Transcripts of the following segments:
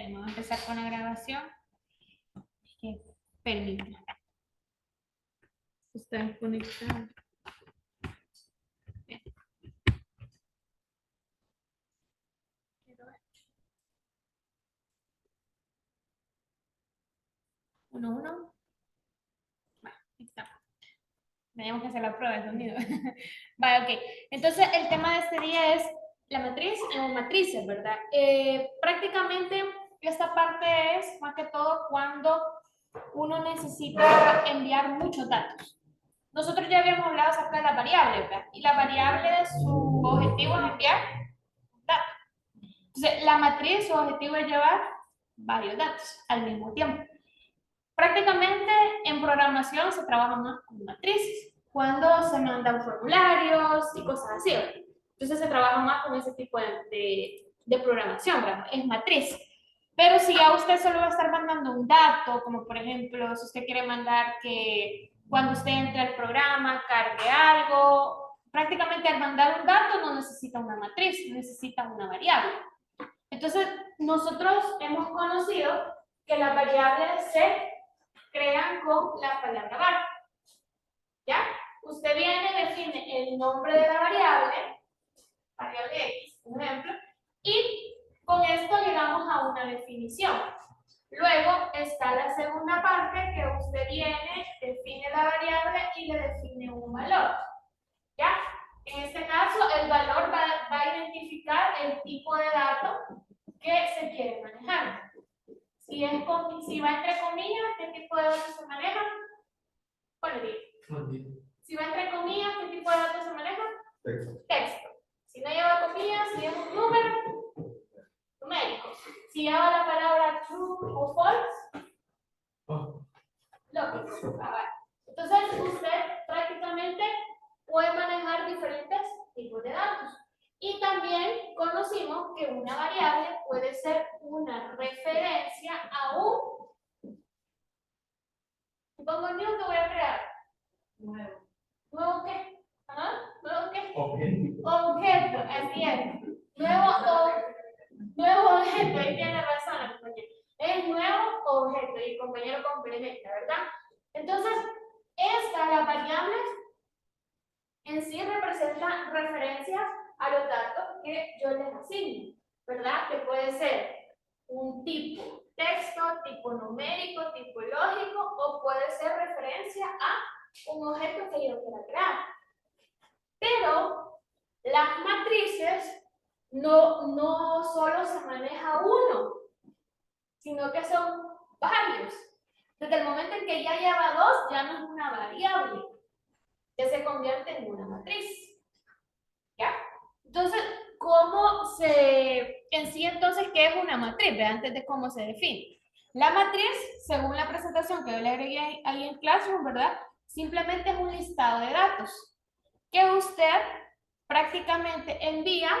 Vamos a empezar con la grabación. Permítame. Están conectados. Uno. Bueno, ahí está. Tenemos que hacer la prueba de sonido. Vale, ok. Entonces, el tema de este día es la matriz o matrices, ¿verdad? Prácticamente, esta parte es más que todo cuando uno necesita enviar muchos datos. Nosotros ya habíamos hablado acerca de las variables, ¿verdad? Y la variable, su objetivo es enviar datos. Entonces, la matriz, su objetivo es llevar varios datos al mismo tiempo. Prácticamente en programación se trabaja más con matrices, cuando se mandan formularios y cosas así. Entonces se trabaja más con ese tipo de programación, ¿verdad? Es matriz. Pero si a usted solo va a estar mandando un dato, como por ejemplo, si usted quiere mandar que cuando usted entre al programa cargue algo, prácticamente al mandar un dato no necesita una matriz, necesita una variable. Entonces, nosotros hemos conocido que las variables se crean con la palabra var. ¿Ya? Usted viene, define el nombre de la variable X, por ejemplo, y con esto llegamos a una definición. Luego está la segunda parte que usted viene, define la variable y le define un valor. ¿Ya? En este caso, el valor va a identificar el tipo de dato que se quiere manejar. Si va entre comillas, ¿qué tipo de datos se maneja? Si va entre comillas, ¿qué tipo de datos se maneja? Texto. Si no lleva comillas, si es un número, numérico. Si lleva la palabra true o false, lógico. Entonces, usted prácticamente puede manejar diferentes tipos de datos. Y también conocimos que una variable puede ser una referencia a un... Pongo el mío que voy a crear. Nuevo. ¿Nuevo qué? ¿Ah? ¿Nuevo qué? Objeto, así es. Nuevo objeto, ahí tiene razón, compañero. Es nuevo objeto y el compañero complementa, ¿verdad? Entonces, las variables en sí representan referencias a los datos que yo les asigno, ¿verdad? Que puede ser un tipo texto, tipo numérico, tipo lógico, o puede ser referencia a un objeto que yo quiera crear. Pero las matrices no solo se maneja uno, sino que son varios. Desde el momento en que ya lleva dos, ya no es una variable, que se convierte en una matriz. ¿Ya? Entonces, entonces, ¿qué es una matriz? Ve antes de cómo se define. La matriz, según la presentación que yo le agregué ahí en Classroom, ¿verdad? Simplemente es un listado de datos que usted prácticamente envía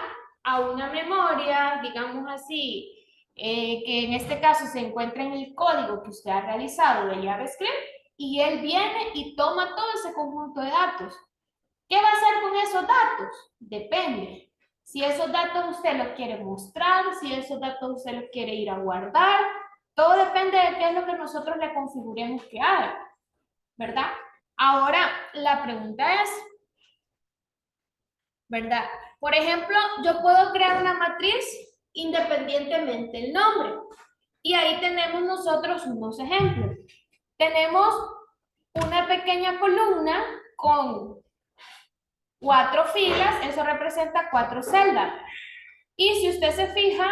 a una memoria, digamos así, que en este caso se encuentra en el código que usted ha realizado de JavaScript, y él viene y toma todo ese conjunto de datos. ¿Qué va a hacer con esos datos? Depende. Si esos datos usted los quiere mostrar, si esos datos usted los quiere ir a guardar, todo depende de qué es lo que nosotros le configuremos que haga, ¿verdad? Ahora, la pregunta es, ¿verdad? Por ejemplo, yo puedo crear una matriz independientemente del nombre. Y ahí tenemos nosotros unos ejemplos. Tenemos una pequeña columna con 4 filas, eso representa 4 celdas. Y si usted se fija,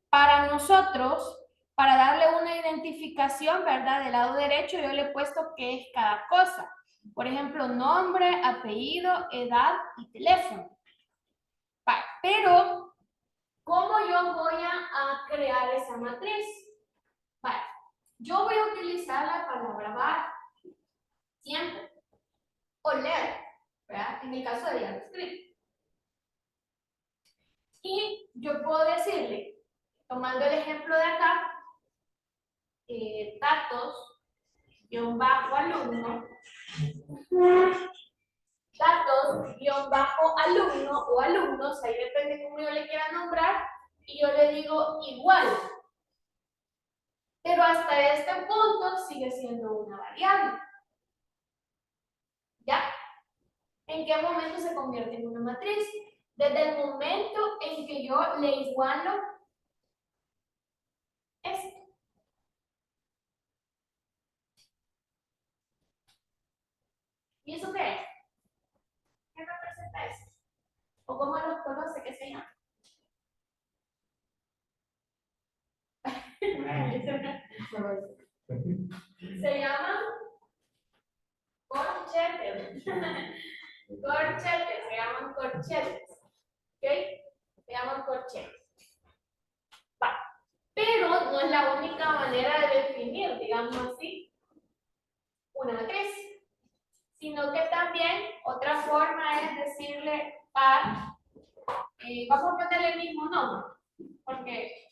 para nosotros, para darle una identificación, ¿verdad? Del lado derecho yo le he puesto qué es cada cosa. Por ejemplo, nombre, apellido, edad y teléfono. Pero, ¿cómo yo voy a crear esa matriz? Vale. Yo voy a utilizar la palabra var siempre. O leer, ¿verdad? En el caso de JavaScript. Y yo puedo decirle, tomando el ejemplo de acá, datos-alumno, datos-alumno o alumnos, ahí depende cómo yo le quiera nombrar, y yo le digo igual. Pero hasta este punto sigue siendo una variable. ¿Ya? ¿En qué momento se convierte en una matriz? Desde el momento en que yo le igualo esto. ¿Y eso qué es? ¿Qué representa eso? ¿O cómo los conoce? ¿Qué se llama? Se llaman corchetes. Corchetes, se llaman corchetes. ¿Ok? Se llaman corchetes. Va. Pero no es la única manera de definir, digamos así, una matriz. Sino que también otra forma es decirle par, vamos a ponerle el mismo nombre, porque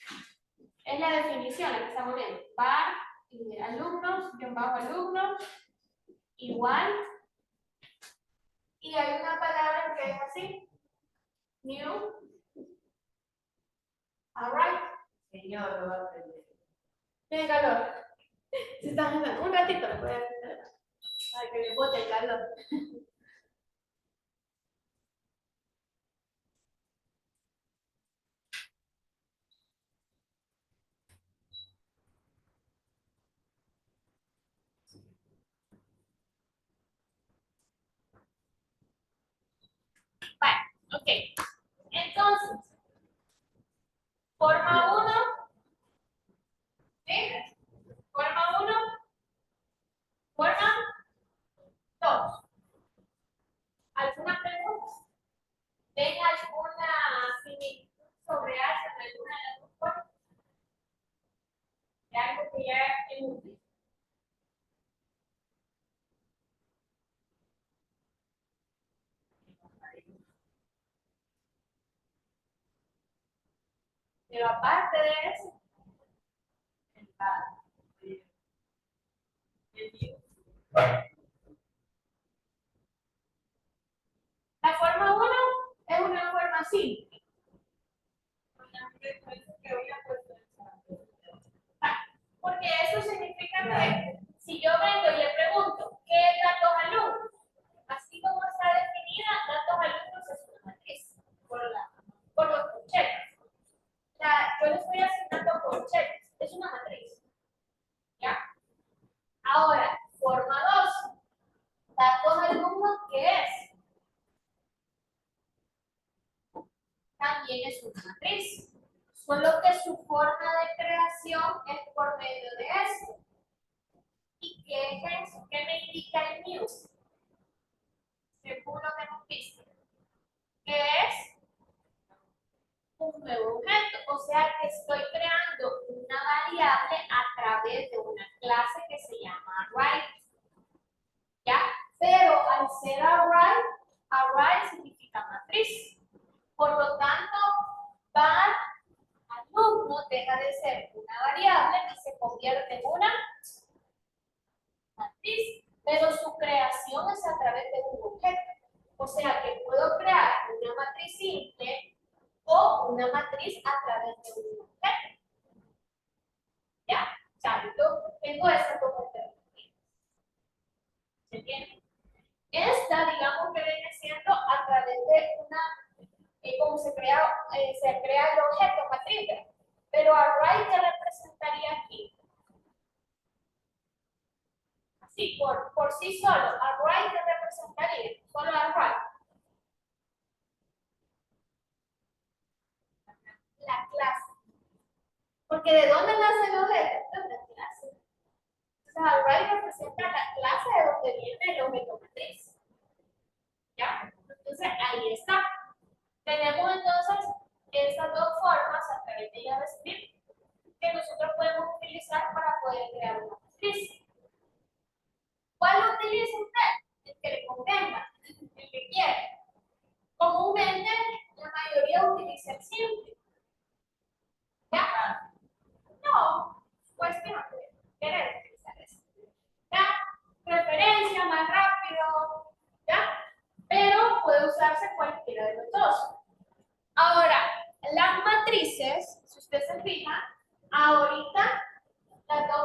es la definición la que estamos viendo. Par, alumnos, guión bajo alumnos, igual, y hay una palabra que es así, new, alright. Señor, lo va a aprender. Tiene calor. Si estás un ratito, lo voy a hacer para que le bote el calor. Vale, ok. Entonces, forma 1, ¿sí? Forma 1, forma 2. ¿Alguna pregunta? ¿Ven alguna similitud sobre algo en alguna de las dos formas? De algo que ya hemos visto. Pero aparte de eso, la forma 1 es una forma simple. Porque eso significa que si yo vengo y le pregunto, ¿qué datos alumnos? Así como está definida, datos alumnos es una matriz por los corchetes. Yo le estoy asignando corchetes, es una matriz. ¿Ya? Ahora, forma 2. Datos alumnos, ¿qué es? También es una matriz. Solo que su forma de creación es por medio de esto. ¿Y qué es eso? ¿Qué me indica el new? Según lo que hemos visto. ¿Qué es? Un nuevo objeto. O sea que estoy creando una variable a través de una clase que se llama array. ¿Ya? Pero al ser array significa matriz. Por lo tanto, var alumno deja de ser una variable y se convierte en una matriz, pero su creación es a través de un objeto. O sea que puedo crear una matriz simple o una matriz a través de un objeto. ¿Ya? O sea, yo tengo esta como alternativa. ¿Se entiende? Esta, digamos que viene siendo a través de una, como se crea el objeto matriz. Pero array, ¿qué representaría aquí? Sí, por sí solo. Array, ¿qué representaría? Solo array. La clase. Porque ¿de dónde nace el objeto? De la clase. Entonces, array representa la clase de donde viene el objeto matriz. ¿Ya? Entonces, ahí está. Tenemos entonces estas dos formas a través de JavaScript que nosotros podemos utilizar para poder crear una matriz. ¿Cuál utiliza usted? El que le convenga, el que quiera. Comúnmente, la mayoría utiliza el simple. ¿Ya? No, cuestión de querer utilizar eso. ¿Ya? Preferencia, más rápido, ¿ya? Pero puede usarse cualquiera de los dos. Ahora, las matrices, si usted se fija, ahorita las dos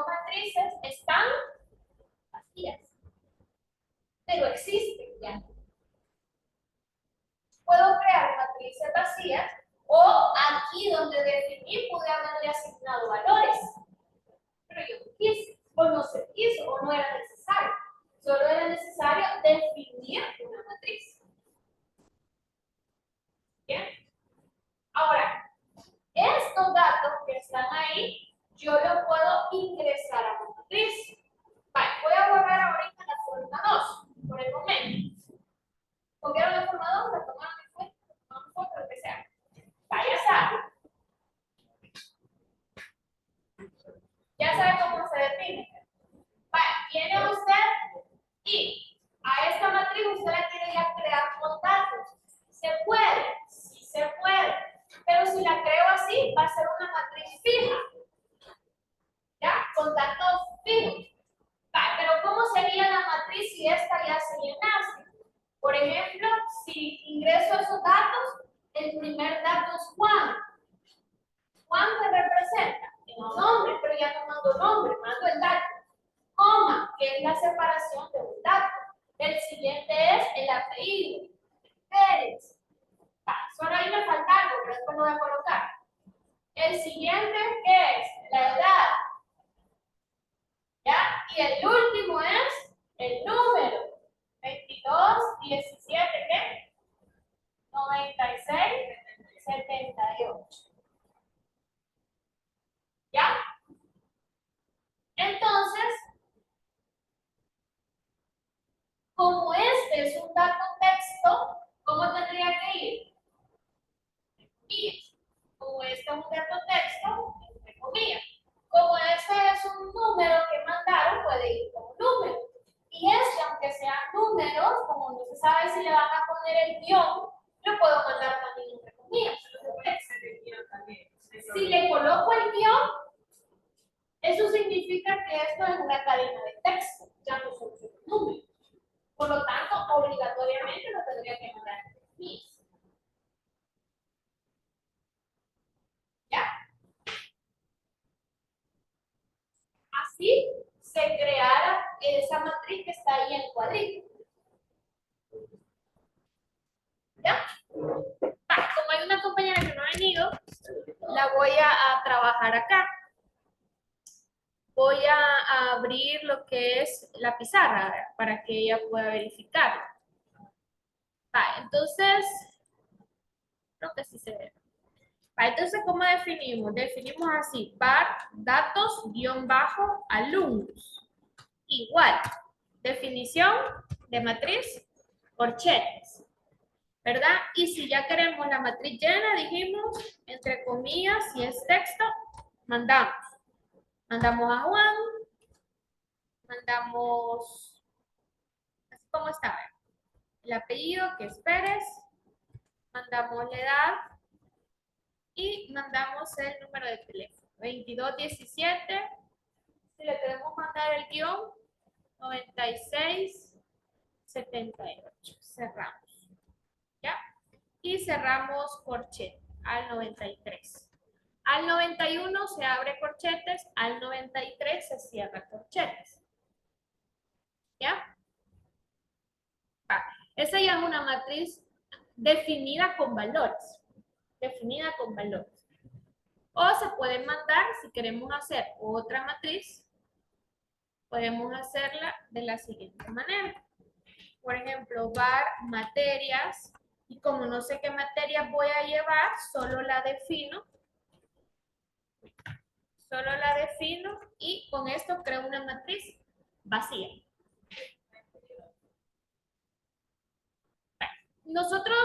vacías, o aquí donde definí pude haberle asignado valores. Pero yo no quise, o no se quiso, o no era necesario. Solo era necesario definir una matriz. ¿Bien? Ahora, estos datos que están ahí, yo los puedo ingresar a la matriz. Vale, voy a borrar ahorita la forma 2, por el momento. ¿Cogieron la forma 2? ¿La tomaron en cuenta? ¿Tomamos otra? Lo que sea. Vaya, ya sabe cómo se define. Vale, viene usted y a esta matriz usted la quiere ya crear con datos. ¿Se puede? Sí se puede. Pero si la creo así, va a ser una matriz fija. ¿Ya? Con datos fijos. Vale, pero ¿cómo sería la matriz si esta ya se llenase? Por ejemplo, si ingreso esos datos, el primer dato es Juan. Juan se representa el nombre, pero ya no mando nombre, mando el dato. Coma, que es la separación de un dato. El siguiente es el apellido. Pérez. Solo ahí me falta algo, pero después lo voy a colocar. El siguiente, ¿qué es? La edad. ¿Ya? Y el último es el número. 22, 17, ¿qué? 96, 78. ¿Ya? Entonces, como este es un dato texto, ¿cómo tendría que ir? Y como este es un dato texto, entre comillas. Como este es un número que mandaron, puede ir como número. Y este, aunque sean números, como no se sabe si le van a poner el guión, lo puedo mandar también entre comillas. Si le coloco el guión, eso significa que esto es una cadena de texto, ya no son números. Por lo tanto, obligatoriamente lo tendría que mandar entre comillas. ¿Ya? Así se creara esa matriz que está ahí en cuadrito. ¿Ya? Como hay una compañera que no ha venido, la voy a trabajar acá. Voy a abrir lo que es la pizarra para que ella pueda verificarlo. Entonces, creo que sí se ve. Entonces, ¿cómo definimos? Definimos así, par, datos, guión bajo, alumnos. Igual, definición de matriz, corchetes, ¿verdad? Y si ya queremos la matriz llena, dijimos, entre comillas, si es texto, mandamos. Mandamos a Juan, mandamos, así como está, el apellido, que es Pérez, mandamos la edad y mandamos el número de teléfono, 2217. Si le queremos mandar el guión, 9678. Cerramos. ¿Ya? Y cerramos corchete al 93. Al 91 se abre corchetes, al 93 se cierra corchetes. ¿Ya? Esa ya es una matriz definida con valores. Definida con valores. O se puede mandar, si queremos hacer otra matriz, podemos hacerla de la siguiente manera. Por ejemplo, var materias, y como no sé qué materias voy a llevar, solo la defino y con esto creo una matriz vacía. Nosotros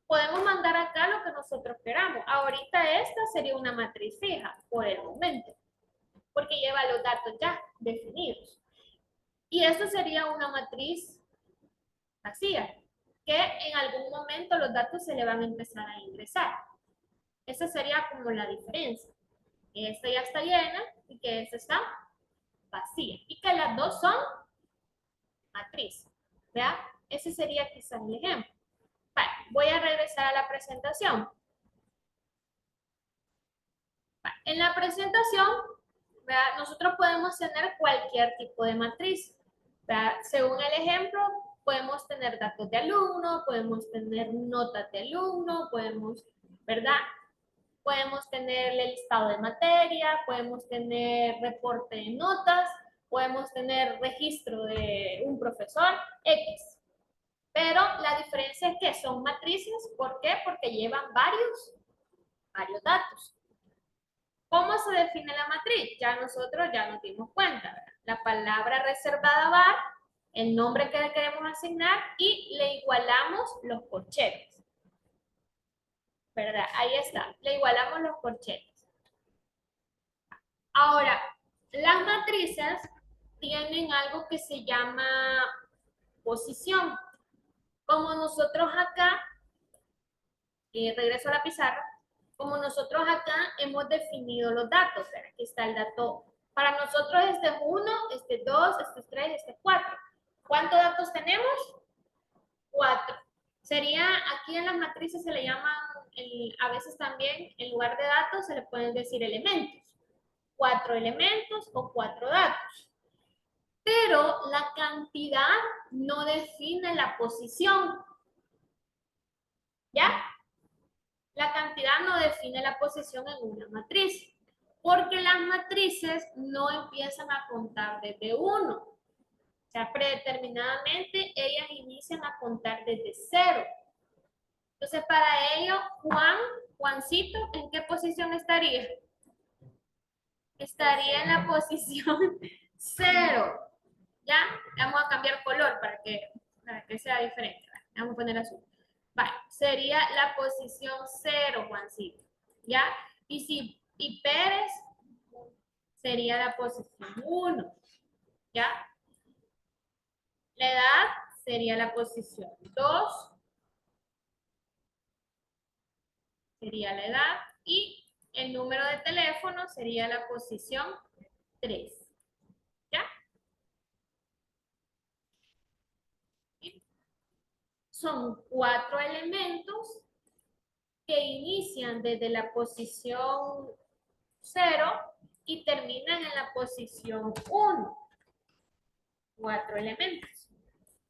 podemos mandar acá lo que nosotros queramos. Ahorita esta sería una matriz fija por el momento, porque lleva los datos ya definidos. Y esto sería una matriz vacía, que en algún momento los datos se le van a empezar a ingresar. Esa sería como la diferencia. Que esta ya está llena y que esta está vacía. Y que las dos son matriz. ¿Verdad? Ese sería quizás el ejemplo. Vale, voy a regresar a la presentación. Vale, en la presentación, ¿verdad? Nosotros podemos tener cualquier tipo de matriz. ¿Verdad? Según el ejemplo, Podemos tener datos de alumno, podemos tener notas de alumno, podemos, ¿verdad? Podemos tener el listado de materia, podemos tener reporte de notas, podemos tener registro de un profesor, X. Pero la diferencia es que son matrices, ¿por qué? Porque llevan varios datos. ¿Cómo se define la matriz? Ya nosotros ya nos dimos cuenta, ¿verdad? La palabra reservada var, el nombre que le queremos asignar y le igualamos los corchetes, ¿verdad? Ahí está, le igualamos los corchetes. Ahora, las matrices tienen algo que se llama posición. Como nosotros acá, regreso a la pizarra, como nosotros acá hemos definido los datos, ¿verdad? Aquí está el dato. Para nosotros este es 1, este es 2, este es 3, este es 4. ¿Cuántos datos tenemos? 4. Sería, aquí en las matrices se le llaman, a veces también en lugar de datos se le pueden decir elementos. 4 elementos o 4 datos. Pero la cantidad no define la posición. ¿Ya? La cantidad no define la posición en una matriz, porque las matrices no empiezan a contar desde 1. O sea, predeterminadamente ellas inician a contar desde 0. Entonces, para ello, Juancito, ¿en qué posición estaría? Estaría en la posición 0. ¿Ya? Vamos a cambiar color para que sea diferente. Vamos a poner azul. Vale, sería la posición 0, Juancito. ¿Ya? Y Pérez sería la posición 1. ¿Ya? La edad sería la posición 2. Sería la edad. Y el número de teléfono sería la posición 3. ¿Ya? Son 4 elementos que inician desde la posición 0 y terminan en la posición 1. 4 elementos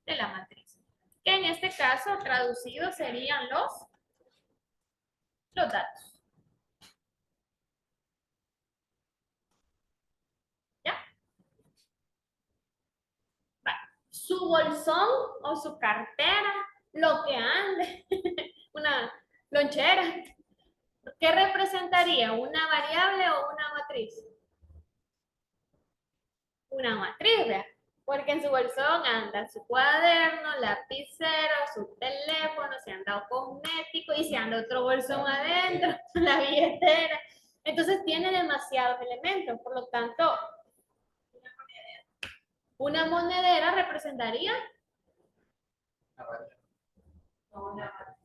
de la matriz. Que en este caso, traducidos serían los datos. ¿Ya? Va. Su bolsón o su cartera, lo que ande, una lonchera. ¿Qué representaría? ¿Una variable o una matriz? Una matriz, ¿verdad? Porque en su bolsón anda su cuaderno, lapicero, su teléfono, se anda cosmético y se anda otro bolsón adentro, la billetera. Entonces tiene demasiados elementos, por lo tanto, una monedera representaría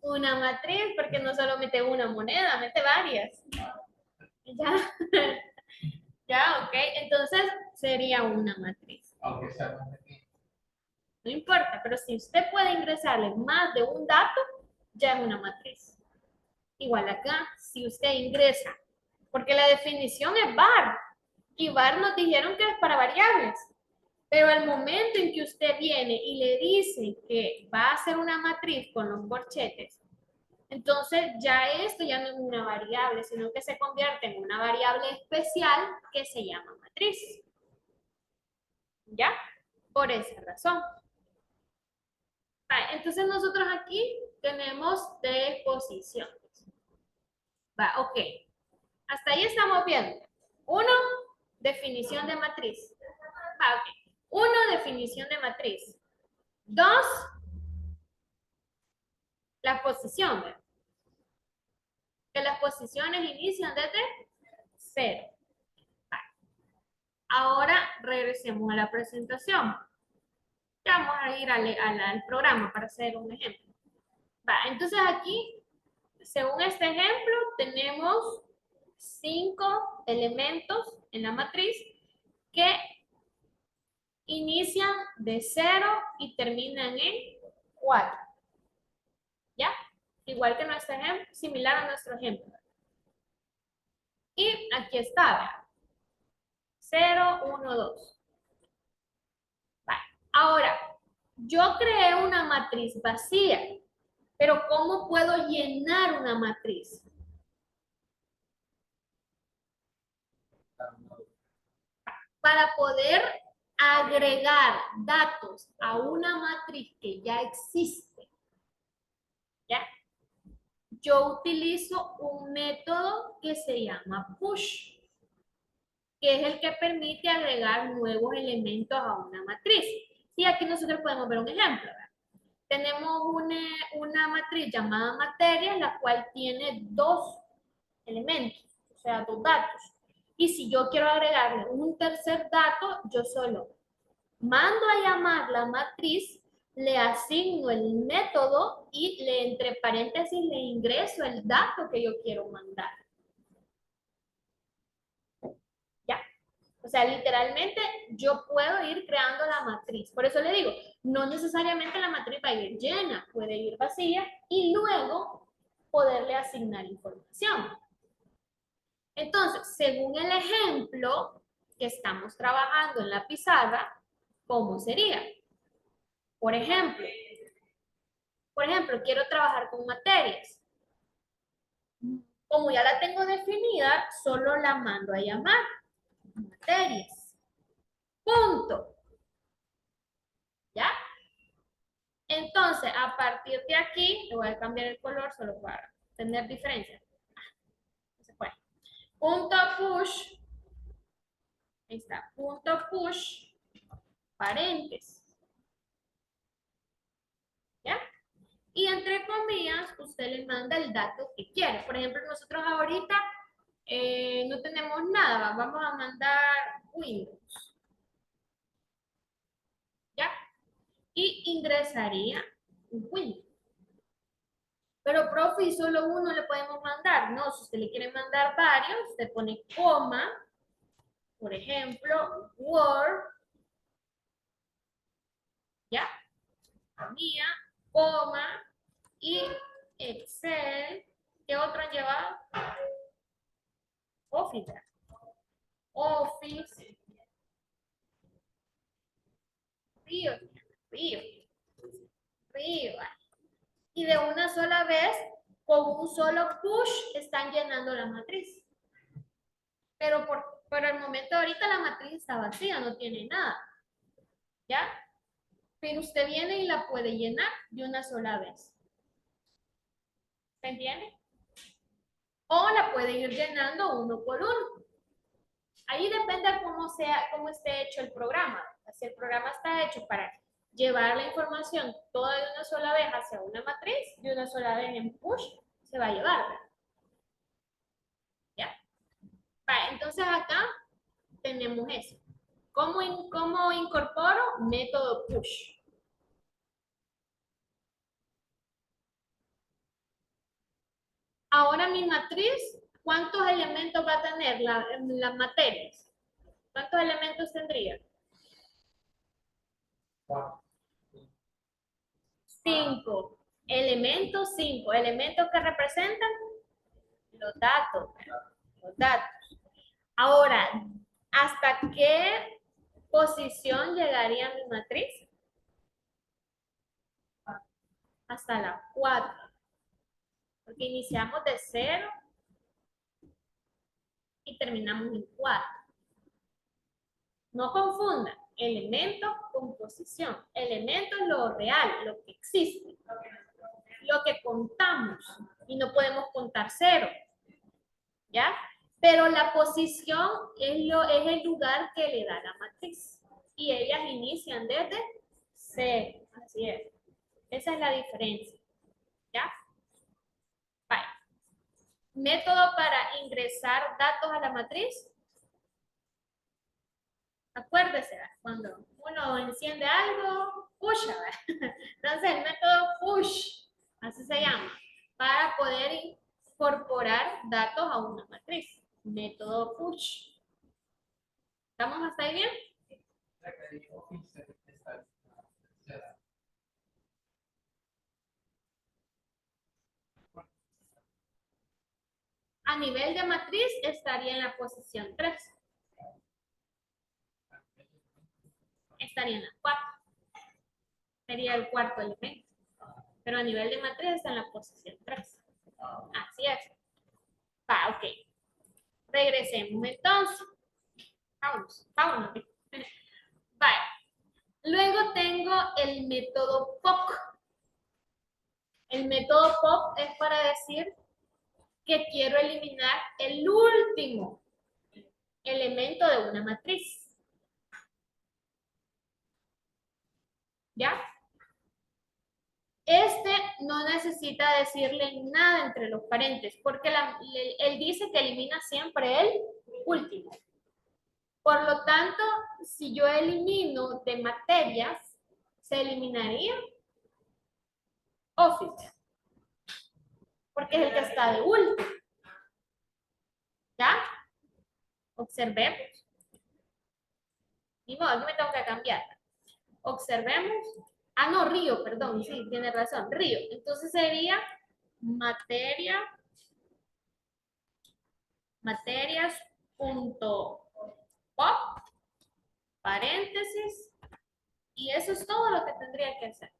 una matriz, porque no solo mete una moneda, mete varias. Ya, ya, ok. Entonces sería una matriz. No importa, pero si usted puede ingresarle más de un dato, ya es una matriz. Igual acá, si usted ingresa, porque la definición es var, y var nos dijeron que es para variables, pero al momento en que usted viene y le dice que va a hacer una matriz con los corchetes, entonces ya esto ya no es una variable, sino que se convierte en una variable especial que se llama matriz. ¿Ya? Por esa razón. Vale, entonces nosotros aquí tenemos 3 posiciones. Va, ok. Hasta ahí estamos viendo. 1, definición de matriz. Va, ok. 1, definición de matriz. 2, la posición. ¿Verdad? Que las posiciones inician desde 0. Vale. Ahora regresemos a la presentación. Vamos a ir al programa para hacer un ejemplo. Va, entonces aquí, según este ejemplo, tenemos 5 elementos en la matriz que inician de 0 y terminan en 4. ¿Ya? Igual que nuestro ejemplo, similar a nuestro ejemplo. Y aquí está, ¿verdad? 0, 1, 2. Vale. Ahora, Yo creé una matriz vacía, pero ¿cómo puedo llenar una matriz? Para poder agregar datos a una matriz que ya existe, ¿ya? Yo utilizo un método que se llama push, que es el que permite agregar nuevos elementos a una matriz. Y aquí nosotros podemos ver un ejemplo. ¿Verdad? Tenemos una matriz llamada materia, la cual tiene dos elementos, o sea, dos datos. Y si yo quiero agregarle un tercer dato, yo solo mando a llamar la matriz, le asigno el método y entre paréntesis le ingreso el dato que yo quiero mandar. ¿Ya? O sea, literalmente yo puedo ir creando la matriz. Por eso le digo, no necesariamente la matriz va a ir llena, puede ir vacía y luego poderle asignar información. Entonces, según el ejemplo que estamos trabajando en la pizarra, ¿cómo sería? Por ejemplo, quiero trabajar con materias. Como ya la tengo definida, solo la mando a llamar materias. Punto. ¿Ya? Entonces, a partir de aquí, le voy a cambiar el color solo para tener diferencia. No se puede. Punto push. Ahí está. Punto push. Paréntesis. ¿Ya? Y entre comillas, usted le manda el dato que quiere. Por ejemplo, nosotros ahorita no tenemos nada. Vamos a mandar Windows. ¿Ya? Y ingresaría un Windows. Pero, profe, solo uno le podemos mandar. No, si usted le quiere mandar varios, usted pone coma, por ejemplo, Word, ¿ya? Mía, coma, y Excel. ¿Qué otro han llevado? Office. Office. Río, río, río. Y de una sola vez, con un solo push, están llenando la matriz. Pero por el momento ahorita la matriz está vacía, no tiene nada. ¿Ya? Pero usted viene y la puede llenar de una sola vez. ¿Se entiende? O la puede ir llenando uno por uno. Ahí depende de cómo esté hecho el programa. Si el programa está hecho para llevar la información toda de una sola vez hacia una matriz, de una sola vez en push, se va a llevar. ¿Ya? Vale, entonces acá tenemos eso. ¿Cómo incorporo? Método push. Ahora mi matriz, ¿cuántos elementos va a tener las materias? ¿Cuántos elementos tendría? 5. Elementos 5. Elementos que representan los datos. Los datos. Ahora, ¿hasta qué posición llegaría mi matriz? Hasta la 4. Porque iniciamos de 0 y terminamos en 4. No confundan elemento con posición. Elemento es lo real, lo que existe, lo que contamos. Y no podemos contar 0. ¿Ya? Pero la posición es el lugar que le da la matriz. Y ellas inician desde 0. Así es. Esa es la diferencia. ¿Ya? Bye. Método para ingresar datos a la matriz. Acuérdese, cuando uno enciende algo, push. Entonces el método push, así se llama, para poder incorporar datos a una matriz. Método push. ¿Estamos hasta ahí bien? A nivel de matriz estaría en la posición 3. Estaría en la 4. Sería el cuarto elemento. Pero a nivel de matriz está en la posición 3. Así es. Va, ok. Regresemos entonces. Vámonos. Vale. Luego tengo el método POC. El método POC es para decir que quiero eliminar el último elemento de una matriz. ¿Ya? Este no necesita decirle nada entre los paréntesis, porque él dice que elimina siempre el último. Por lo tanto, si yo elimino de materias, se eliminaría Office, porque es el que está de último. ¿Ya? Observemos. Ni modo, aquí me tengo que cambiar. Observemos. Ah, no, Río, perdón, sí, tiene razón, Río. Entonces sería materias.pop, paréntesis, y eso es todo lo que tendría que hacer.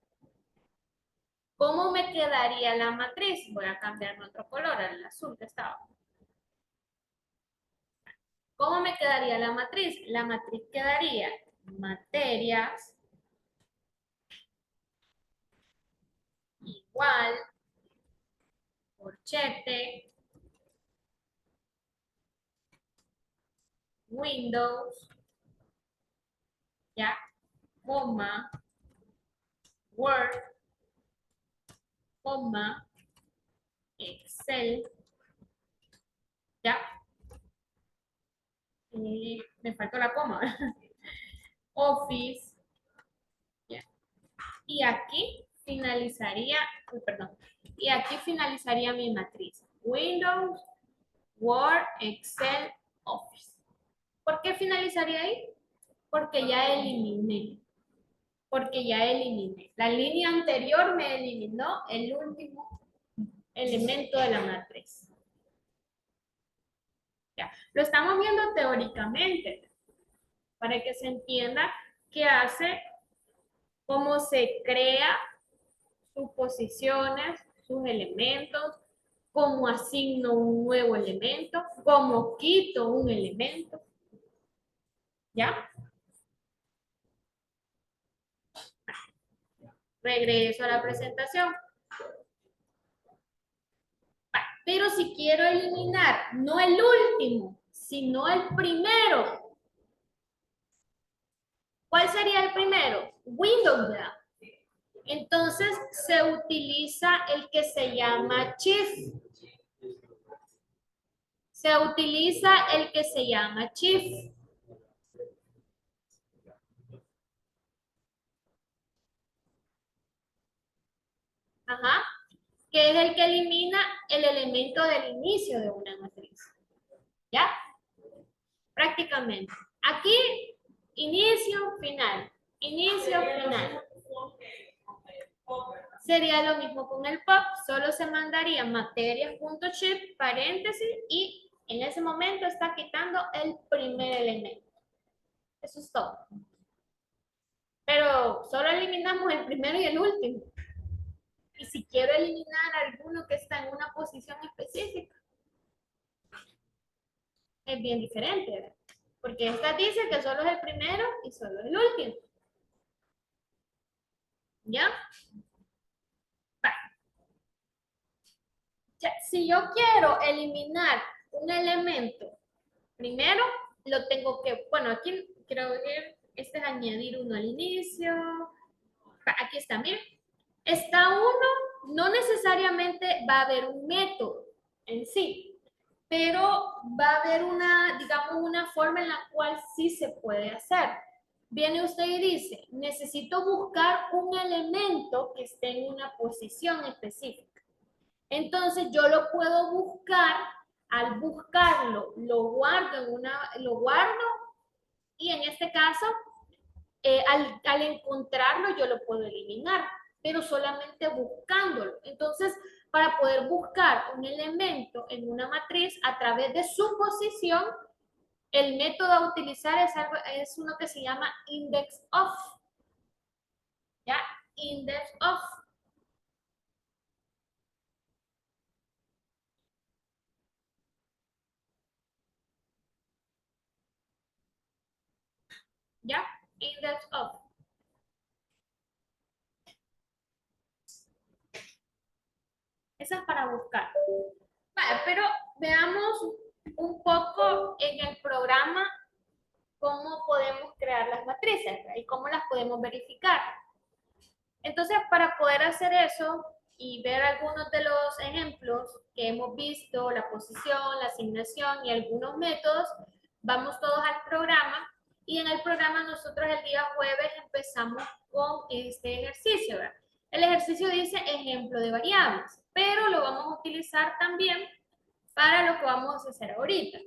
¿Cómo me quedaría la matriz? Voy a cambiar otro color, al azul que estaba. ¿Cómo me quedaría la matriz? La matriz quedaría materias igual, corchete, Windows, ya, coma, Word, coma, Excel, ya. Me faltó la coma. Office, ya. Y aquí finalizaría, perdón, y aquí finalizaría mi matriz. Windows, Word, Excel, Office. ¿Por qué finalizaría ahí? Porque ya eliminé. Porque ya eliminé. La línea anterior me eliminó el último elemento de la matriz. Ya. Lo estamos viendo teóricamente, para que se entienda qué hace, cómo se crea sus posiciones, sus elementos, cómo asigno un nuevo elemento, cómo quito un elemento. ¿Ya? Regreso a la presentación. Pero si quiero eliminar no el último, sino el primero, ¿cuál sería el primero? Windows, ¿verdad? Entonces se utiliza el que se llama Shift. Se utiliza el que se llama Shift. Ajá. Que es el que elimina el elemento del inicio de una matriz. ¿Ya? Prácticamente. Aquí, inicio, final. Inicio, final. Sería lo mismo con el POP, solo se mandaría materias.shift, paréntesis, y en ese momento está quitando el primer elemento. Eso es todo. Pero solo eliminamos el primero y el último. Y si quiero eliminar alguno que está en una posición específica, es bien diferente, ¿verdad? Porque esta dice que solo es el primero y solo es el último. ¿Ya? Si yo quiero eliminar un elemento, primero lo tengo que, bueno, aquí quiero ver, este es añadir uno al inicio. Aquí está, miren. Está uno, no necesariamente va a haber un método en sí, pero va a haber una, digamos, una forma en la cual sí se puede hacer. Viene usted y dice, necesito buscar un elemento que esté en una posición específica. Entonces yo lo puedo buscar, al buscarlo, lo guardo y en este caso, al encontrarlo yo lo puedo eliminar, pero solamente buscándolo. Entonces, para poder buscar un elemento en una matriz a través de su posición, el método a utilizar es uno que se llama index of. ¿Ya? index of. ¿Ya? Index of. Esa es para buscar. Vale, pero veamos un poco en el programa cómo podemos crear las matrices, ¿verdad? Y cómo las podemos verificar. Entonces, para poder hacer eso y ver algunos de los ejemplos que hemos visto, la posición, la asignación y algunos métodos, vamos todos al programa y en el programa nosotros el día jueves empezamos con este ejercicio, ¿verdad? El ejercicio dice ejemplo de variables, pero lo vamos a utilizar también para lo que vamos a hacer ahorita.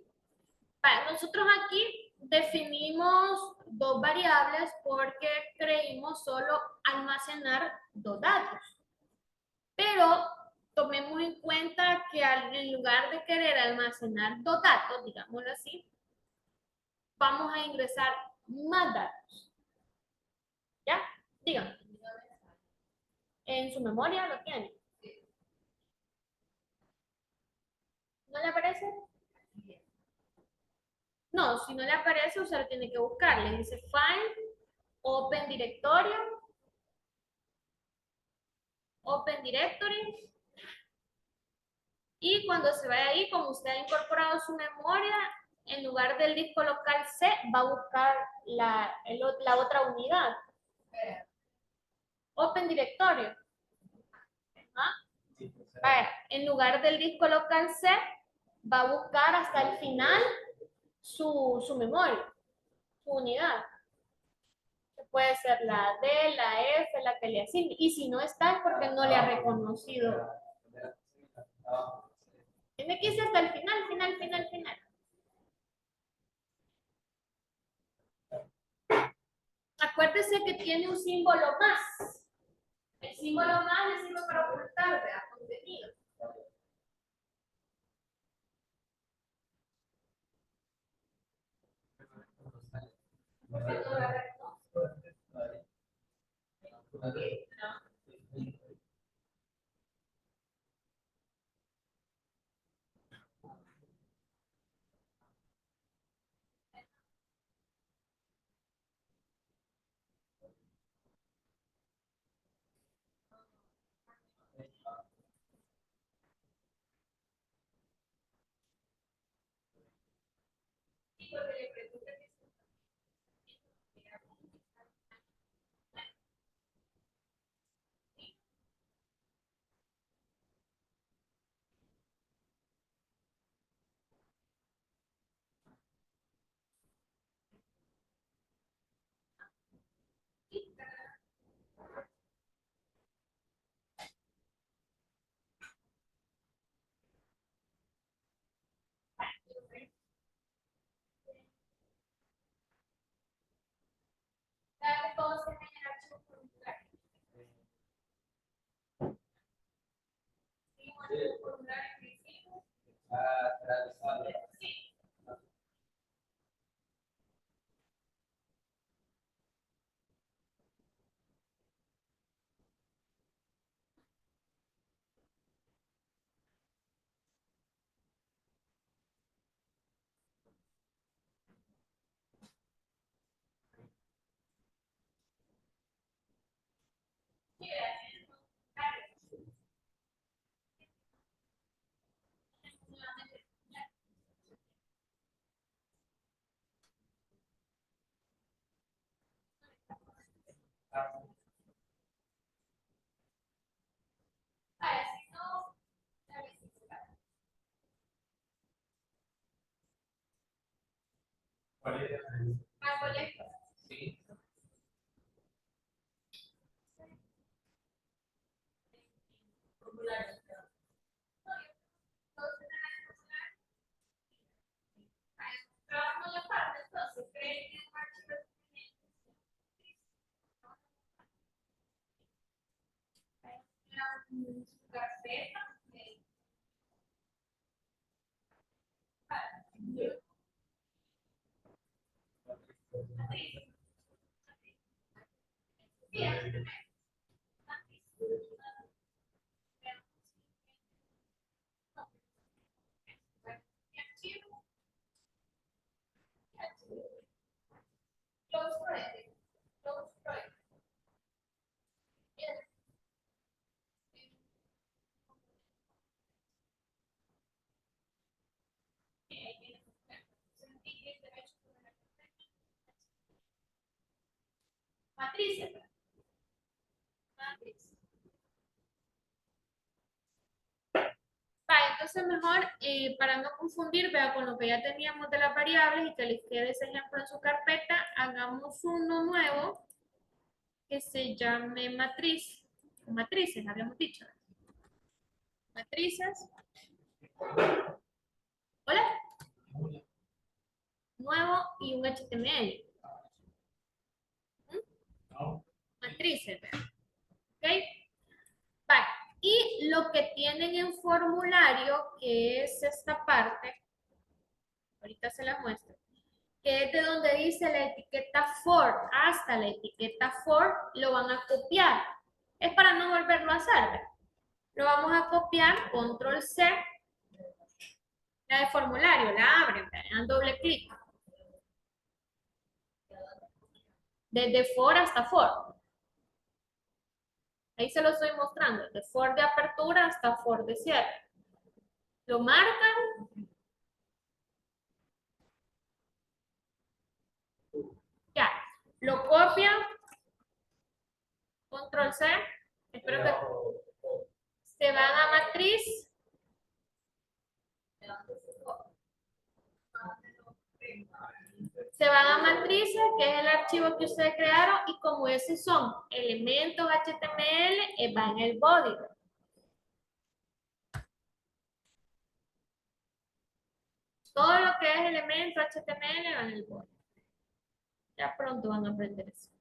Para nosotros aquí definimos dos variables porque creímos solo almacenar dos datos. Pero tomemos en cuenta que en lugar de querer almacenar dos datos, digámoslo así, vamos a ingresar más datos. ¿Ya? Díganme. En su memoria lo tiene. ¿No le aparece? No, si no le aparece, usted lo tiene que buscar. Le dice Find, Open Directorio, Open Directory. Y cuando se vaya ahí, como usted ha incorporado su memoria, en lugar del disco local C, va a buscar la otra unidad. Open Directorio. ¿Ah? En lugar del disco local C, va a buscar hasta el final su memoria, su unidad. Puede ser la D, la F, la que le asigne. Y si no está es porque no le ha reconocido. Tiene que irse hasta el final, final. Acuérdese que tiene un símbolo más. El símbolo más le sirve para ocultar, ¿verdad? Contenido. Porque no la reconoce. Sí, porque le pregunté que todo se genera archivo formulario. Sí, un formulario que hicimos. Sí. Si no, a ver si se da. Colector. Formulario. Entonces, trabajo en la parte, entonces, creen que un archivo es su carpeta. Sí, Close friend. Close friend. Yes. Matrices. Matriz. Vale, entonces mejor, para no confundir, vea con lo que ya teníamos de las variables y que les quede ese ejemplo en su carpeta, hagamos uno nuevo que se llame matriz. Matrices, habíamos dicho. Matrices. Hola. Nuevo y un HTML. Matrices, ¿verdad? ¿Ok? Vale. Y lo que tienen en formulario, que es esta parte, ahorita se la muestro, que es de donde dice la etiqueta for, hasta la etiqueta for, lo van a copiar. Es para no volverlo a hacer, ¿verdad? Lo vamos a copiar, control C, la de formulario, la abren, ¿verdad? Dan doble clic. Desde for hasta for. Ahí se lo estoy mostrando, de for de apertura hasta for de cierre. Lo marcan. Ya, lo copian, control C, espero que se van a matriz, se van a matrices, que es el archivo que ustedes crearon, y como esos son elementos HTML, va en el body. Todo lo que es elemento HTML va en el body. Ya pronto van a aprender eso.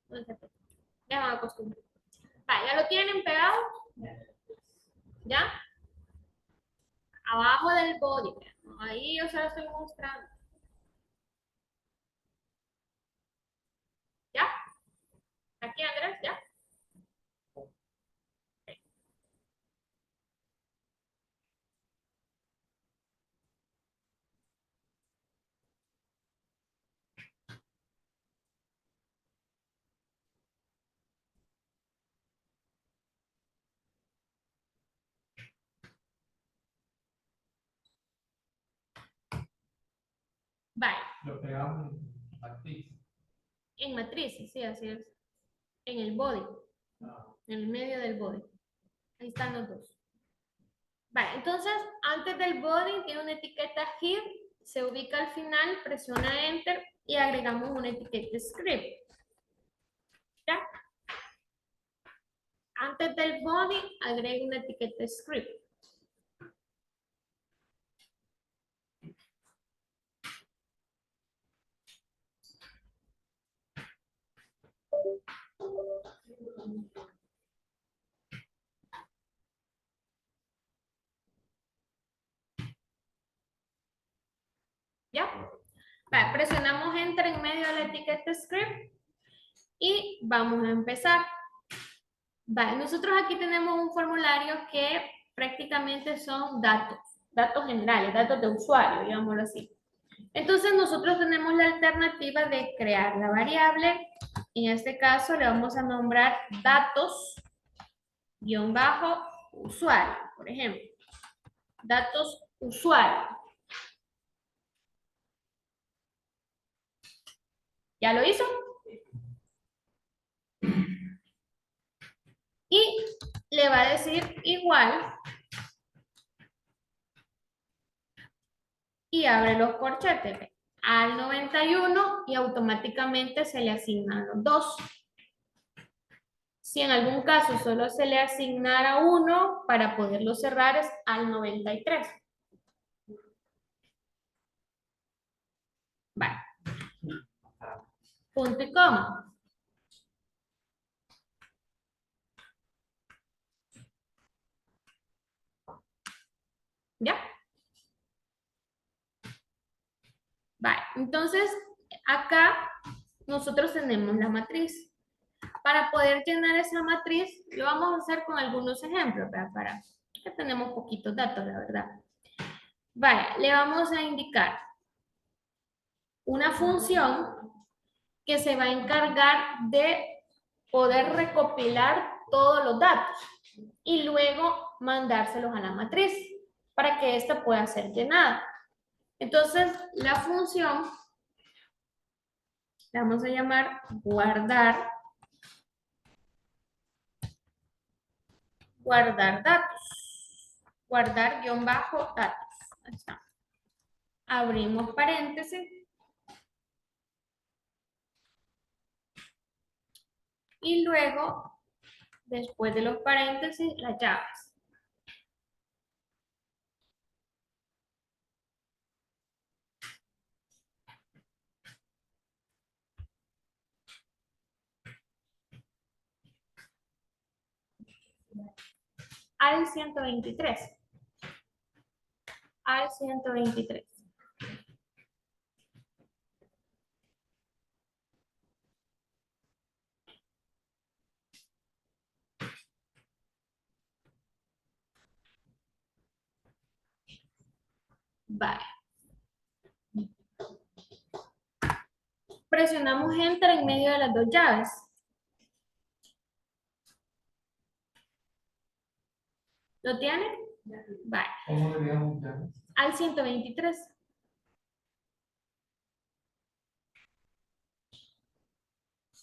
No se preocupen. Ya van a acostumbrar. Vale, ¿ya lo tienen pegado? ¿Ya? Abajo del body. Ahí yo se lo estoy mostrando. ¿Ya? Aquí, Andrés, ¿ya? Vale. Lo pegamos en matriz. En matrices, sí, así es. En el body. En el medio del body. Ahí están los dos. Vale, entonces, antes del body tiene una etiqueta here, se ubica al final, presiona enter y agregamos una etiqueta script. ¿Ya? Antes del body, agrego una etiqueta script. ¿Ya? Vale, presionamos enter en medio de la etiqueta script y vamos a empezar. Vale, nosotros aquí tenemos un formulario que prácticamente son datos generales, datos de usuario, digámoslo así. Entonces nosotros tenemos la alternativa de crear la variable. En este caso le vamos a nombrar datos-usuario, por ejemplo. Datos usuario. ¿Ya lo hizo? Y le va a decir igual. Y abre los corchetes al 91 y automáticamente se le asignan los dos. Si en algún caso solo se le asignara uno, para poderlo cerrar es al 93. Vale. Punto y coma. ¿Ya? Vale. Entonces, acá nosotros tenemos la matriz. Para poder llenar esa matriz, lo vamos a hacer con algunos ejemplos, ¿verdad? Para que tenemos poquitos datos, la verdad. Vale, le vamos a indicar una función que se va a encargar de poder recopilar todos los datos y luego mandárselos a la matriz para que ésta pueda ser llenada. Entonces, la función la vamos a llamar guardar datos. Guardar guión bajo datos. Ahí está. Abrimos paréntesis. Y luego, después de los paréntesis, las llaves. Al 123. Al 123. Vale. Presionamos Enter en medio de las dos llaves. ¿Lo tiene? Vale. ¿Cómo le digamos ya? Al 123.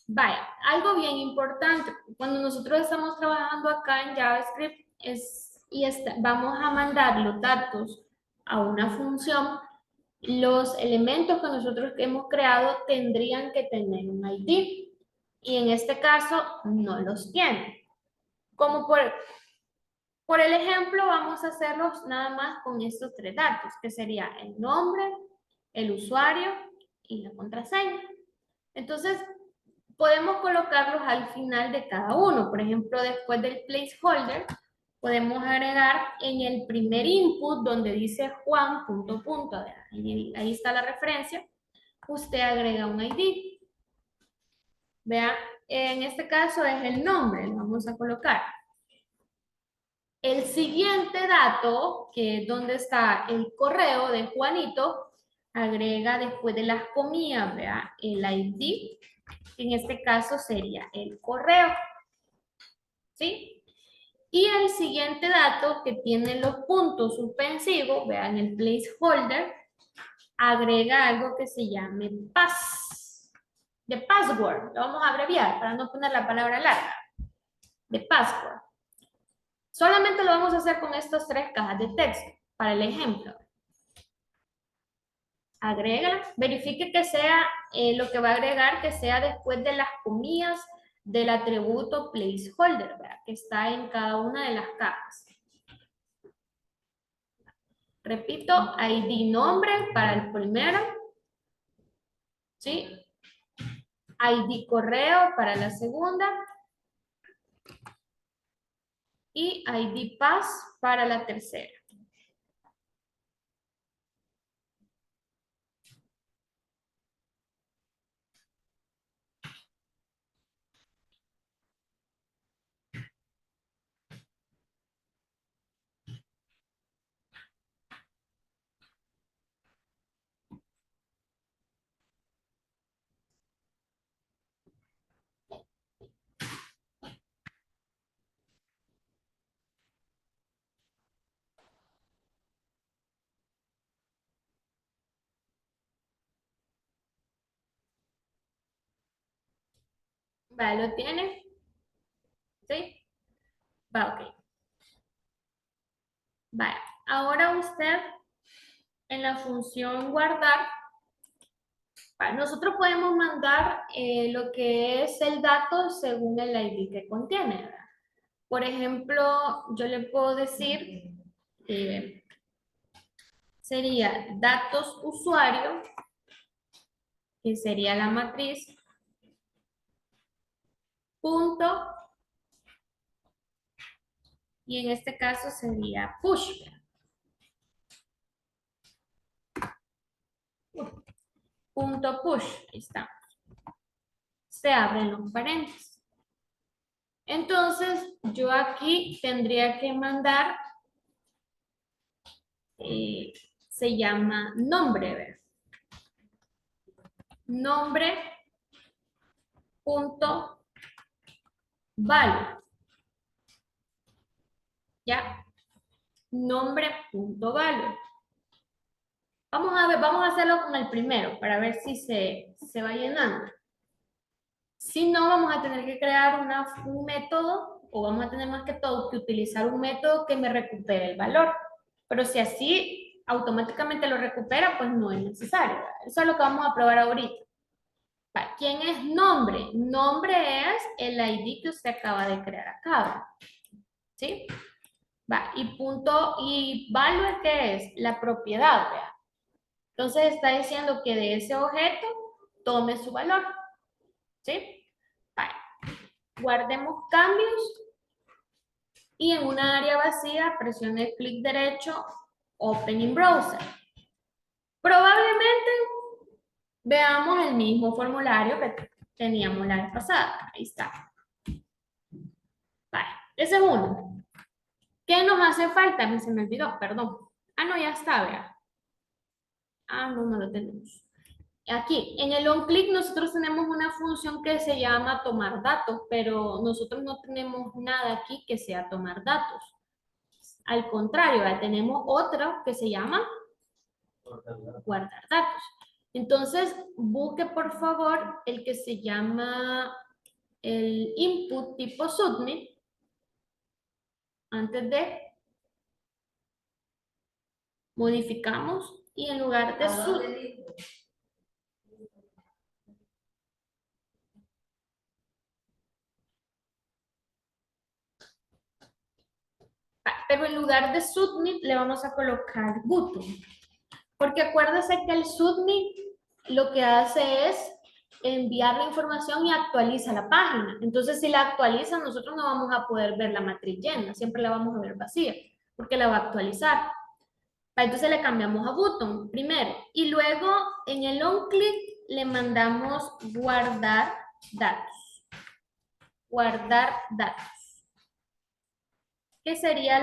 Vaya, algo bien importante, cuando nosotros estamos trabajando acá en JavaScript vamos a mandar los datos a una función, los elementos que nosotros hemos creado tendrían que tener un ID y en este caso no los tiene. Como por el ejemplo, vamos a hacerlos nada más con estos tres datos, que sería el nombre, el usuario y la contraseña. Entonces, podemos colocarlos al final de cada uno. Por ejemplo, después del placeholder, podemos agregar en el primer input donde dice Juan, punto, punto. Ahí está la referencia. Usted agrega un ID. Vea, en este caso es el nombre, lo vamos a colocar. El siguiente dato, que es donde está el correo de Juanito, agrega después de las comillas, vea, el ID. En este caso sería el correo. ¿Sí? Y el siguiente dato que tiene los puntos suspensivos, vean el placeholder, agrega algo que se llame de password. Lo vamos a abreviar para no poner la palabra larga. De password. Solamente lo vamos a hacer con estas tres cajas de texto, para el ejemplo. Agrega, verifique que sea lo que va a agregar, que sea después de las comillas del atributo placeholder, ¿verdad? Que está en cada una de las cajas. Repito, ID nombre para el primero, ¿sí? ID correo para la segunda y ID pass para la tercera. ¿Vale? ¿Lo tiene? ¿Sí? Va, ok. Vale. Ahora usted en la función guardar, nosotros podemos mandar lo que es el dato según el ID que contiene, ¿verdad? Por ejemplo, yo le puedo decir, sería datos usuario, que sería la matriz, punto, y en este caso sería push. Punto push, ahí está. Se abren los paréntesis. Entonces, yo aquí tendría que mandar, se llama nombre, ¿verdad? nombre punto value. ¿Ya? Nombre punto value. Vamos a ver, vamos a hacerlo con el primero para ver si se va llenando. Si no, vamos a tener que crear un método, o vamos a tener más que todo que utilizar un método que me recupere el valor. Pero si así automáticamente lo recupera, pues no es necesario, ¿verdad? Eso es lo que vamos a probar ahorita. Va, ¿quién es nombre? Nombre es el ID que usted acaba de crear acá, ¿verdad? ¿Sí? Va, y punto, y value, ¿qué es? La propiedad, ¿verdad? Entonces está diciendo que de ese objeto tome su valor. ¿Sí? Vale. Guardemos cambios y en una área vacía presione clic derecho, Open in Browser. Probablemente veamos el mismo formulario que teníamos la vez pasada. Ahí está. Vale. Ese es uno. ¿Qué nos hace falta? A mí se me olvidó, perdón. Ah, no, ya está, vea. Ah, no, no lo tenemos. Aquí, en el onClick nosotros tenemos una función que se llama tomar datos, pero nosotros no tenemos nada aquí que sea tomar datos. Al contrario, ya tenemos otra que se llama guardar datos. Entonces, busque por favor el que se llama el input tipo submit antes de modificamos y en lugar de submit. Pero en lugar de submit le vamos a colocar button. Porque acuérdese que el submit lo que hace es enviar la información y actualiza la página. Entonces, si la actualiza, nosotros no vamos a poder ver la matriz llena, siempre la vamos a ver vacía, porque la va a actualizar. Entonces le cambiamos a button primero y luego en el onClick le mandamos guardar datos. Guardar datos. Que sería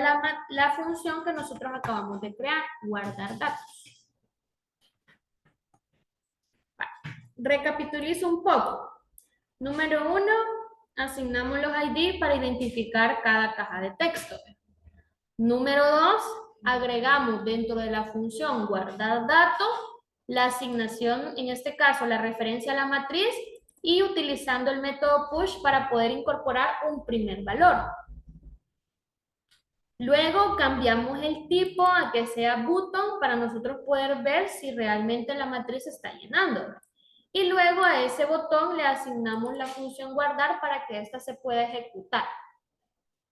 la función que nosotros acabamos de crear, guardar datos. Recapitulizo un poco. Número 1, asignamos los ID para identificar cada caja de texto. Número 2, agregamos dentro de la función guardar datos la asignación, en este caso la referencia a la matriz, y utilizando el método push para poder incorporar un primer valor. Luego cambiamos el tipo a que sea button para nosotros poder ver si realmente la matriz está llenando. Y luego a ese botón le asignamos la función guardar para que ésta se pueda ejecutar.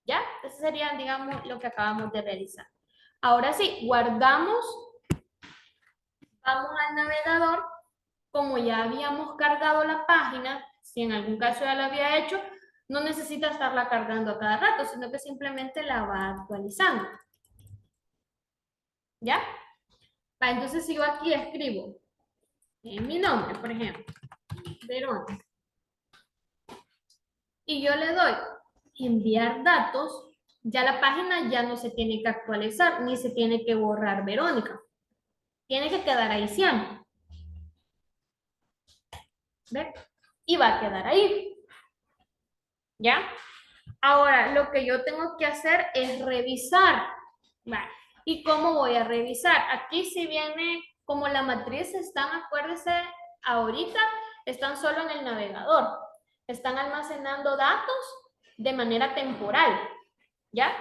¿Ya? Eso sería, digamos, lo que acabamos de realizar. Ahora sí, guardamos, vamos al navegador, como ya habíamos cargado la página, si en algún caso ya lo había hecho, no necesita estarla cargando a cada rato, sino que simplemente la va actualizando. ¿Ya? Entonces si yo aquí escribo mi nombre, por ejemplo, Verónica, y yo le doy enviar datos, ya la página ya no se tiene que actualizar, ni se tiene que borrar Verónica. Tiene que quedar ahí siempre. ¿Ve? Y va a quedar ahí. ¿Ya? Ahora, lo que yo tengo que hacer es revisar. ¿Vale? ¿Y cómo voy a revisar? Aquí si viene, como la matriz están, acuérdense, ahorita están solo en el navegador. Están almacenando datos de manera temporal. ¿Ya?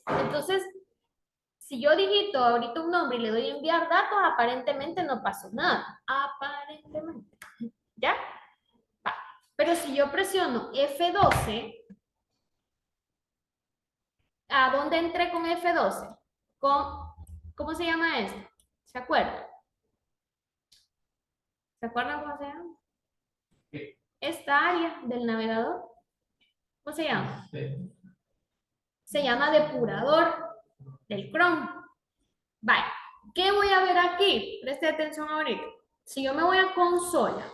Entonces, si yo digito ahorita un nombre y le doy enviar datos, aparentemente no pasó nada. Aparentemente. ¿Ya? Va. Pero si yo presiono F12, ¿a dónde entré con F12? ¿Cómo se llama esto? ¿Se acuerdan? ¿Se acuerdan cómo se llama? ¿Qué? Esta área del navegador. ¿Cómo se llama? Sí. Se llama depurador del Chrome. Vale. ¿Qué voy a ver aquí? Preste atención ahorita. Si yo me voy a consola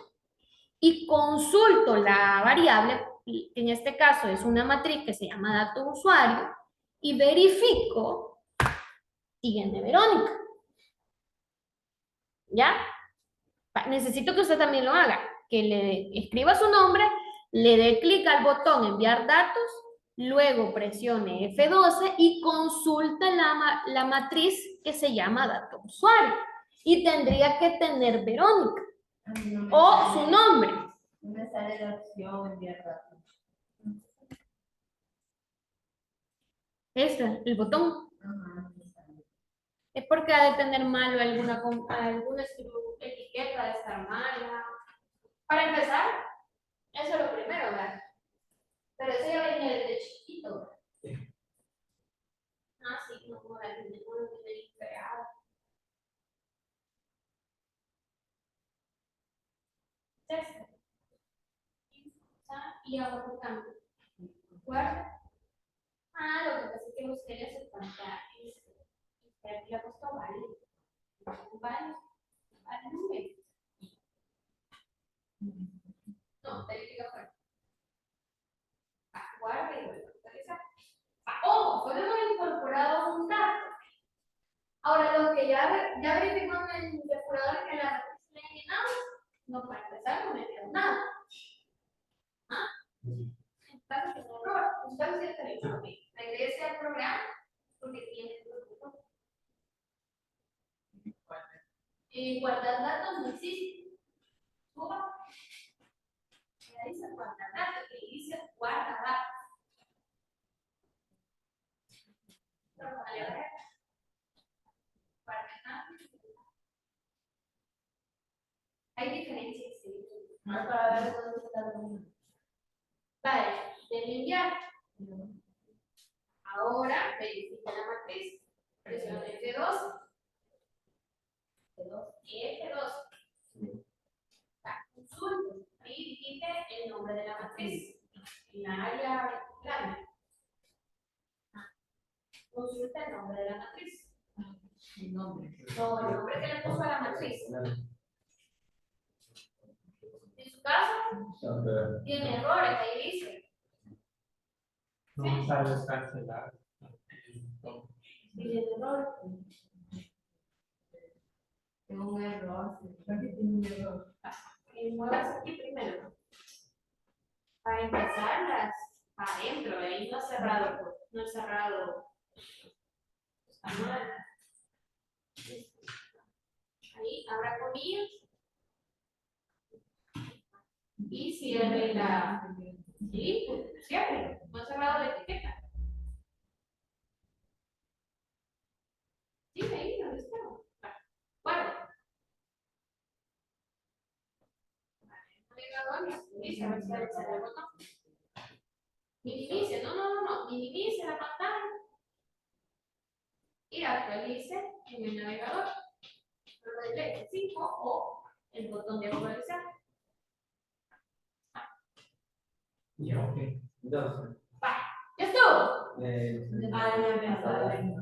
y consulto la variable, que en este caso es una matriz que se llama dato usuario, y verifico, tiene Verónica. ¿Ya? Necesito que usted también lo haga. que le escriba su nombre, le dé clic al botón enviar datos, luego presione F12 y consulte la matriz que se llama dato usuario. Y tendría que tener Verónica A mí no me o sale- su nombre. no me sale la opción enviar datos. Ese, el botón. Ajá, me sale. Es porque ha de tener malo alguna etiqueta, de estar mala. Para empezar, eso es lo primero, ¿verdad? Pero eso ya venía desde chiquito, ¿verdad? Ah, sí, no, no la tiene creado. Entonces, y ahora buscando. ¿Guarda? Ah, lo que pasa es que usted le hace falta. Usted aquí le ha puesto vale. Vale. Vale, no ve. No, verifica fuera. Guarda y vuelve a actualizar. Ojo, solo hemos incorporado un dato. Ahora, lo que ya verificó en el depurador que la matriz le ha llenado, no, para empezar no me quedó nada. ¿Ah? Entonces, es un error. Entonces, ya te lo digo. Regrese al programa porque tiene el botón. Guardar datos no existe. Suba. Ahí dice guardar datos y dice guarda datos. Vale, ahora. Guarda datos. Hay diferencias, sí. Ah, para ver dónde está el número. Vale, debe enviar. Ahora verifica la matriz. Presiona F2. F2. Consulta. Ahí digite el nombre de la matriz. En la área grande. Consulta el nombre de la matriz. El nombre. No, el nombre que le puso a la matriz. En su caso, tiene errores, ahí dice. No sabes cancelar. Tiene errores. Tengo un error. Creo que tiene un error. Muevas aquí primero. Para empezar, las adentro, ahí no cerrado. No cerrado. Está mal. Ahí, abra comillas. Y cierre la. Sí, cierre. No ha cerrado la etiqueta. Sí, ahí, ¿dónde está? Bueno. Navegador, dice, a ver si aparece el botón. Minimice, no. Minimice la pantalla. Y actualice en el navegador. Luego del F5 o el botón de actualizar. Ya, ok. Entonces, Vale, ya estuvo. Ah, ya me sale.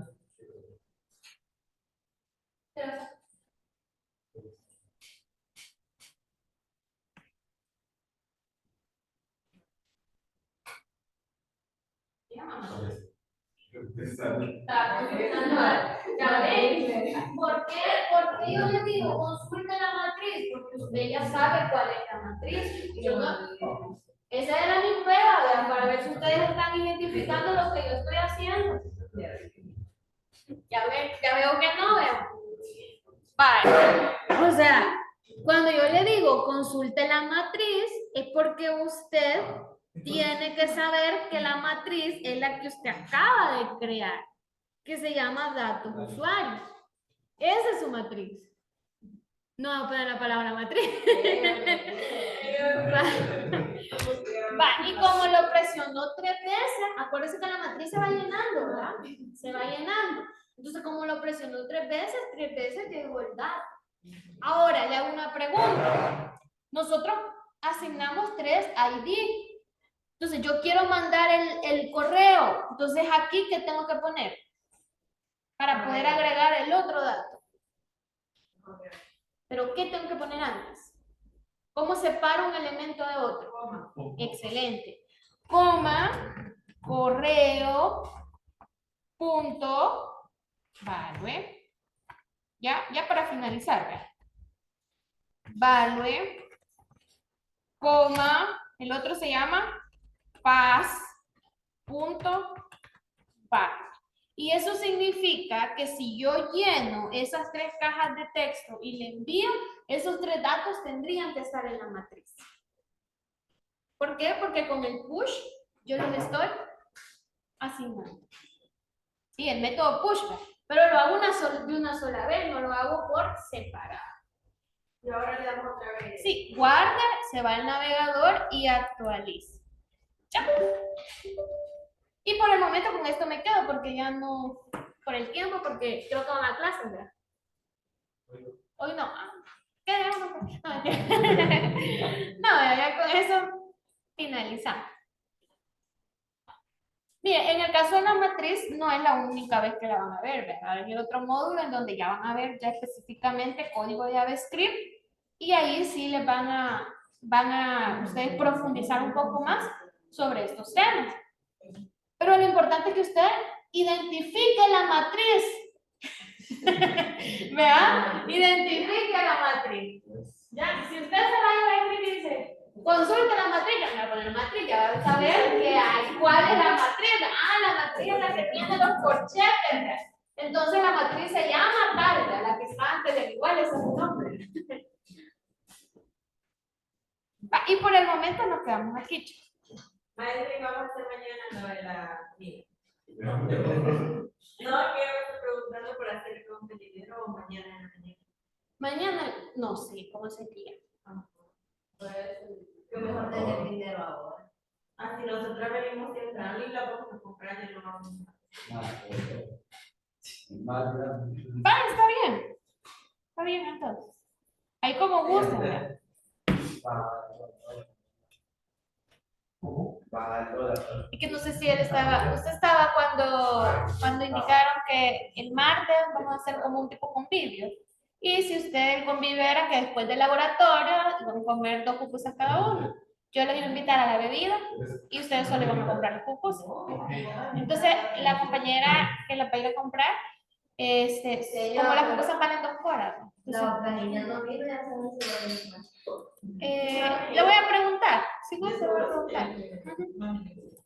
Ya, mamá. sale. Está funcionando. Ya ven. ¿Por qué yo les digo consulte la matriz? Porque usted ya sabe cuál es la matriz. Yo no. Esa era mi prueba, vean, para ver si ustedes están identificando lo que yo estoy haciendo. Ya veo que no, vean. Vale. O sea, cuando yo le digo consulte la matriz, es porque usted tiene que saber que la matriz es la que usted acaba de crear, que se llama datos usuarios. Esa es su matriz. No voy a poner la palabra matriz. Va, y como lo presionó 3 veces, acuérdense que la matriz se va llenando, ¿verdad? Se va llenando. Entonces, como lo presionó 3 veces llegó el dato. Ahora, le hago una pregunta. Nosotros asignamos 3 ID. Entonces, yo quiero mandar el correo. Entonces, aquí, ¿qué tengo que poner? Para poder agregar el otro dato. Pero, ¿qué tengo que poner antes? ¿Cómo separo un elemento de otro? Excelente. Coma, correo, punto, value. Ya para finalizar, ¿verdad? Value, coma, el otro se llama paz.bar. Y eso significa que si yo lleno esas 3 cajas de texto y le envío, esos 3 datos tendrían que estar en la matriz. ¿Por qué? Porque con el push yo los estoy asignando. Sí, el método push, pero lo hago de una sola vez, no lo hago por separado. Y ahora le damos otra vez. Sí, guarda, se va al navegador y actualiza. Ya. Y por el momento con esto me quedo porque ya no, por el tiempo, porque creo que van a clase, ¿verdad? Hoy no. Quedémonos. No, no, ya con eso finalizamos. Mire, en el caso de la matriz no es la única vez que la van a ver, ¿verdad? Hay otro módulo en donde ya van a ver ya específicamente código de JavaScript y ahí sí les van a ustedes profundizar un poco más sobre estos temas. Pero lo importante es que usted identifique la matriz. ¿Verdad? Identifique la matriz. Ya, si usted se va a escribir y dice, consulte la matriz, ya me va a poner matriz, ya va a saber cuál es la matriz. Ah, la matriz es la que tiene los corchetes. Entonces la matriz se llama tal, ¿verdad? La que está antes del igual, ese es su nombre. Y por el momento nos quedamos aquí, chicos. Maestra, y vamos a hacer mañana lo de la. No, No, quiero estar preguntando por hacer el competidor o mañana en la mañana. Mañana, no sé cómo sería. Pues, que mejor tener el dinero ahora. Ah, si nosotros venimos temprano y la vamos a comprar, ya no vamos a. Está bien. Está bien, entonces. Ahí como gusten, ¿verdad? Y que no sé si usted estaba cuando indicaron que el martes vamos a hacer como un tipo convivio. Y si usted el convivio era que después del laboratorio iban a comer 2 pupusas cada uno. Yo les iba a invitar a la bebida y ustedes solo iban a comprar las pupusas. Entonces, la compañera que la va a ir a comprar, como las pupusas valen 2 horas, ¿no? No, la niña no vino, ya saben si va a venir más. Le voy a preguntar, si gusta, le voy a preguntar.